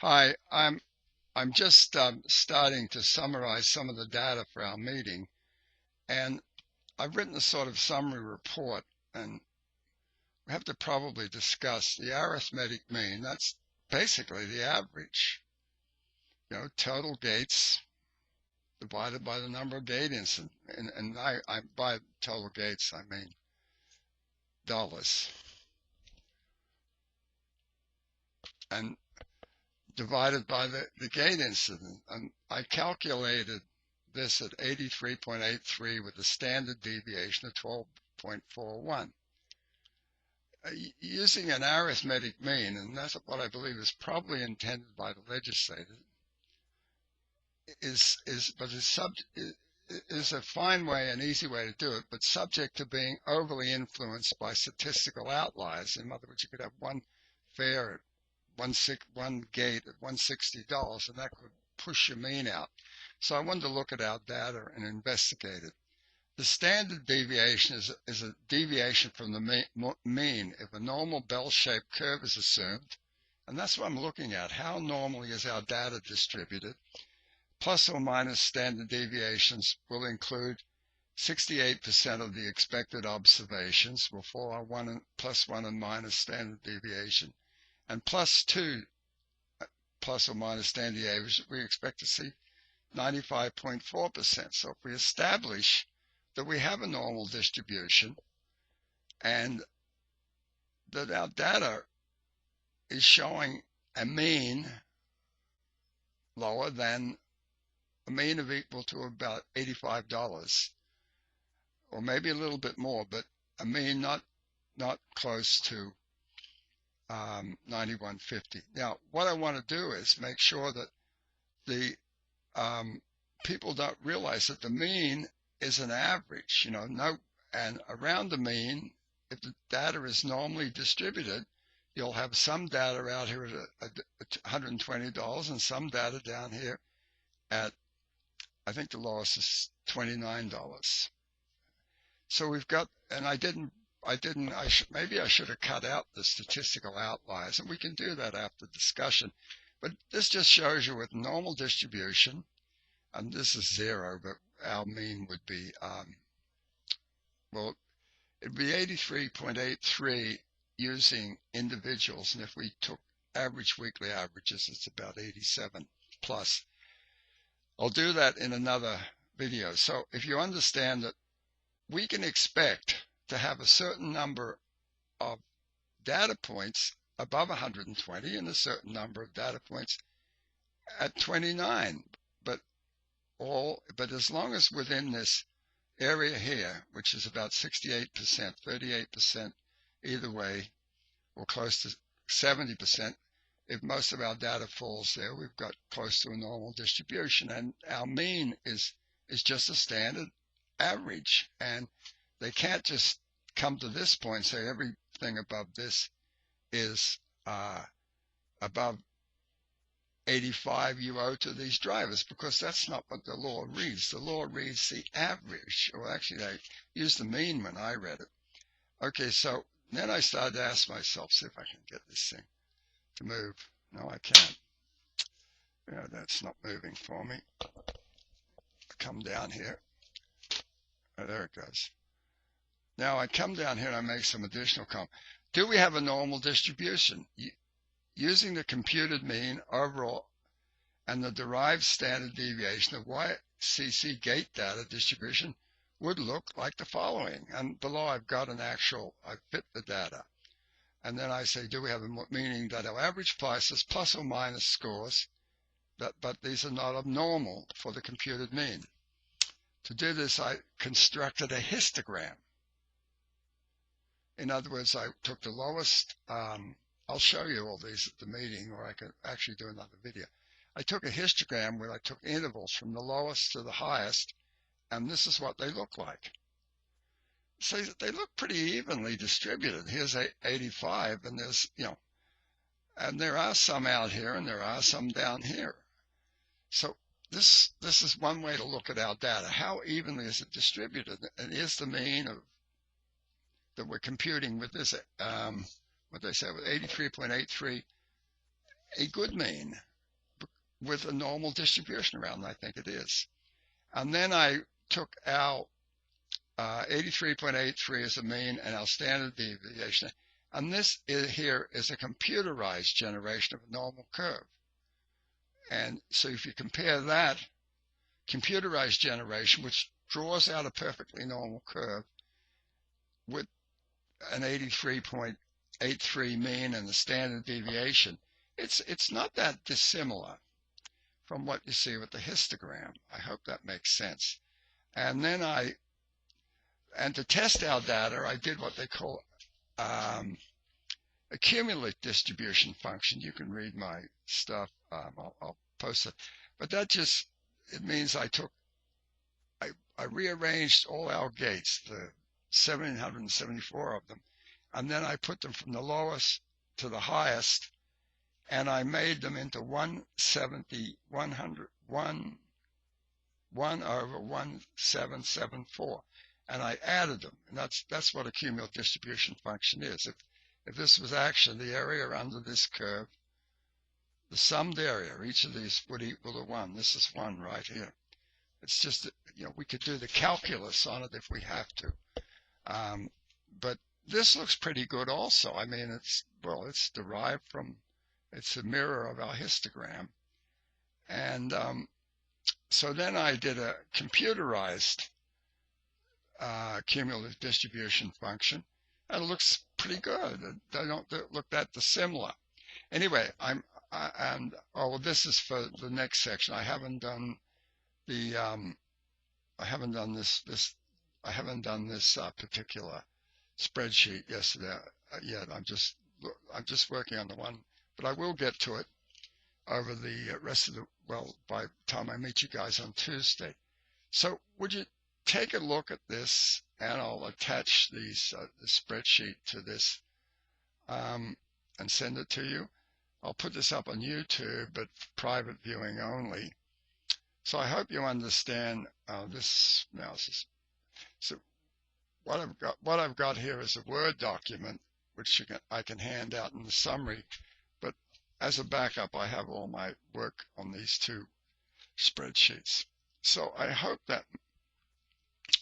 Hi, I'm just starting to summarize some of the data for our meeting, and I've written a sort of summary report, and we have to probably discuss the arithmetic mean. That's basically the average, total gates divided by the number of gate incidents. And I by total gates, I mean dollars, and divided by the gate incident. And I calculated this at 83.83 with a standard deviation of 12.41. Using an arithmetic mean, and that's what I believe is probably intended by the legislators, is a fine way, an easy way to do it, but subject to being overly influenced by statistical outliers. In other words, you could have one fare at one gate at $160, and that could push your mean out. So I wanted to look at our data and investigate it. The standard deviation is a deviation from the mean if a normal bell-shaped curve is assumed, and that's what I'm looking at. How normally is our data distributed? Plus or minus standard deviations will include 68% of the expected observations will fall on plus one and minus standard deviation, and plus two plus or minus standard deviation, we expect to see 95.4%. So if we establish that we have a normal distribution and that our data is showing a mean lower than a mean of equal to about $85, or maybe a little bit more, but a mean not close to 9150. Now, what I want to do is make sure that the people don't realize that the mean is an average, and around the mean, if the data is normally distributed, you'll have some data out here at $120 and some data down here at, I think the lowest is $29. So we've got, and maybe I should have cut out the statistical outliers, and we can do that after discussion. But this just shows you with normal distribution, and this is zero, but our mean would be, well, it'd be 83.83 using individuals, and if we took average weekly averages, it's about 87 plus. I'll do that in another video. So if you understand that we can expect to have a certain number of data points above 120 and a certain number of data points at 29, but as long as within this area here, which is about 68%, 38% either way, or close to 70%, if most of our data falls there, we've got close to a normal distribution, and our mean is just a standard average, and they can't just come to this point and say everything above this is above 85 you owe to these drivers, because that's not what the law reads. The law reads the average, or actually they used the mean when I read it. Okay, so then I started to ask myself, see if I can get this thing to move. No, I can't. Yeah, that's not moving for me. Come down here. Oh, there it goes. Now I come down here and I make some additional comment. Do we have a normal distribution? Using the computed mean overall and the derived standard deviation of YCC gate data distribution would look like the following. And below I've got I fit the data. And then I say, do we have a meaning that our average prices plus or minus scores, but these are not abnormal for the computed mean. To do this, I constructed a histogram. In other words, I took the lowest, I'll show you all these at the meeting, or I could actually do another video. I took a histogram where I took intervals from the lowest to the highest, and this is what they look like. So they look pretty evenly distributed. Here's 85, and there's, and there are some out here, and there are some down here. So this is one way to look at our data. How evenly is it distributed? And here's the mean of that we're computing with this, what they say, with 83.83 a good mean with a normal distribution around, I think it is. And then I took our 83.83 as a mean and our standard deviation. And this here is a computerized generation of a normal curve. And so if you compare that computerized generation, which draws out a perfectly normal curve, with an 83.83 mean and the standard deviation, it's not that dissimilar from what you see with the histogram. I hope that makes sense. And then and to test our data, I did what they call a cumulative distribution function. You can read my stuff. I'll post it. But that just, it means I rearranged all our gates, the 1,774 of them, and then I put them from the lowest to the highest, and I made them into 170, 100, 1 over 1774, and I added them, and that's what a cumulative distribution function is. If this was actually the area under this curve, the summed area, each of these would equal to 1. This is 1 right here. It's just that, we could do the calculus on it if we have to. But this looks pretty good also. I mean, it's derived from, it's a mirror of our histogram. And so then I did a computerized cumulative distribution function, and it looks pretty good. They don't look that dissimilar. Anyway, this is for the next section. I haven't done the I haven't done this particular spreadsheet yesterday yet. I'm just working on the one, but I will get to it over the rest of by the time I meet you guys on Tuesday. So would you take a look at this, and I'll attach the spreadsheet to this and send it to you. I'll put this up on YouTube, but private viewing only. So I hope you understand this analysis. So what I've got here is a Word document, which I can hand out in the summary, but as a backup, I have all my work on these two spreadsheets. So I hope that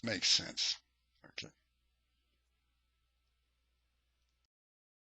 makes sense.